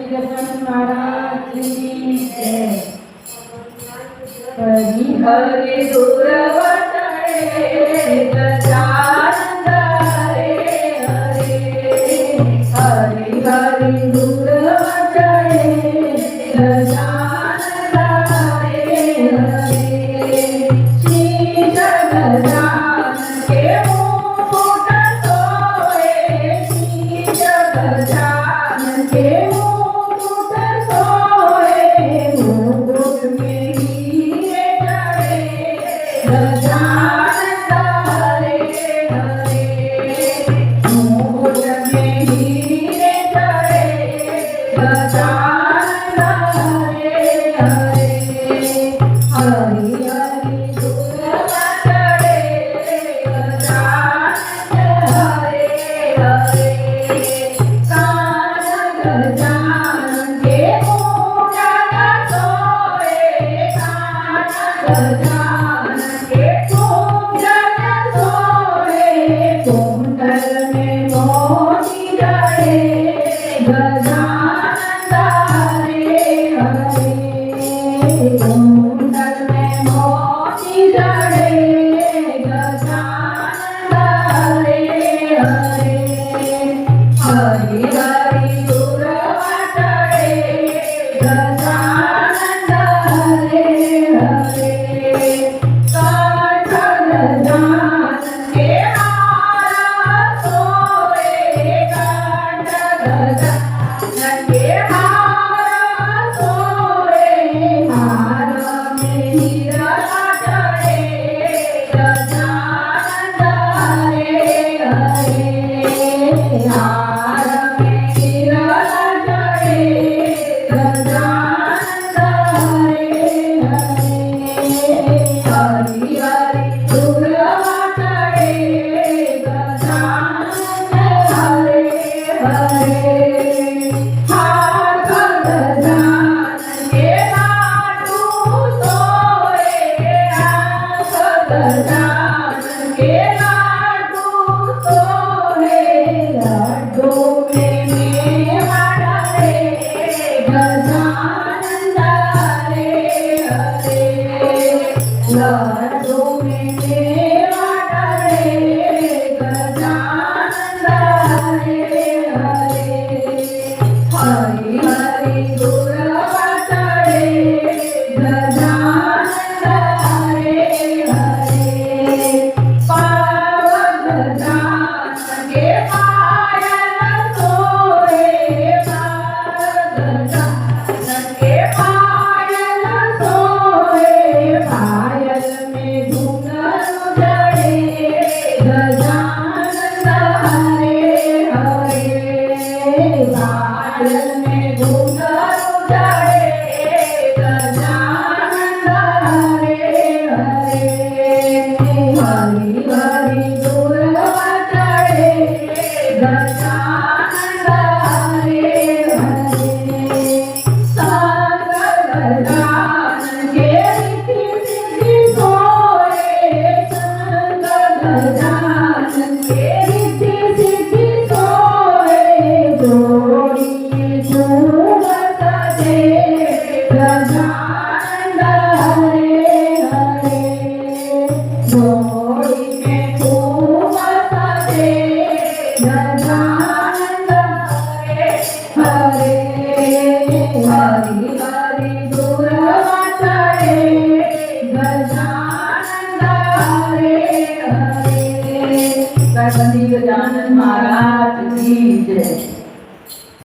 ગજાનન મહારાજની જય. હરિ હરિ દુર્વટે ગજાનંદ હરે હરે. હરિ હરિ દુર્વટે ગજાનંદ હરે હરે. શ્રી ગજાનન કેવું સોએ, શ્રી ગજાનન કેવું સોએ, મુકુટ મેલી ગજાનંદ હરે હરે. મુકુટ મેલી ગજાનંદ હરે હરે. હરિ હરિ દુર્વટે ગજાનંદ હરે હરે. કાન ગજાનન કેવું સોએ, કાન ગજાનન કેવું સોએ, કુંડલ में મોતી જડે ગજાનંદ હરે હરે. કુંડલ में મોતી જડે ગજાનંદ હરે હરે. હરિ હરિ દુર્વટે ગજાનંદ હરે હરે. કાંઠ ગજાનન કે હારા સોએ, કાંઠ ગજાનન કે હારા સોએ, હાર में હીરા જડે ગજાનંદ હરે હરે. હાર में હીરા જડે ગજાનંદ હરે હરે. હરિ હરિ દુર્વટે ગજાનંદ હરે હરે. હાથ ગજાનન કે લાડુ સોએ, હાથ ગજાનન કે લાડુ સોએ, લડ્ડુ में मेवा डाले ગજાનંદ હરે હરે. લડ્ડુ में मेवा डाले ગજાનંદ હરે હરે. હરિ હરિ દુર્વટે ગજાનંદ હરે હરે. પાવ ગજાનન કે પાયલ સોએ, પાવ ગજાનન કે પાયલ સોએ, પાયલ में ઘૂંઘરું જડે ગજાનંદ હરે હરે. પાયલ में ઘૂંઘરું જડે ગજાનંદ હરે હરે. હરિ હરિ દુર્વટે ગજાનંદ હરે હરે. સંગ ગજાનન કે રિદ્ધિ સિદ્ધિ સોએ, સંગ ગજાનન કે રિદ્ધિ સિદ્ધિ સોએ, જોડી ઝૂમ સજે ગજાનંદ હરે હરે. જોડી में ઝૂમ સજે ગજાનંદ હરે હરે. હરિ હરિ દુર્વટે ગજાનંદ હરે હરે. ગણપતિ ગજાનન મહારાજ की जय.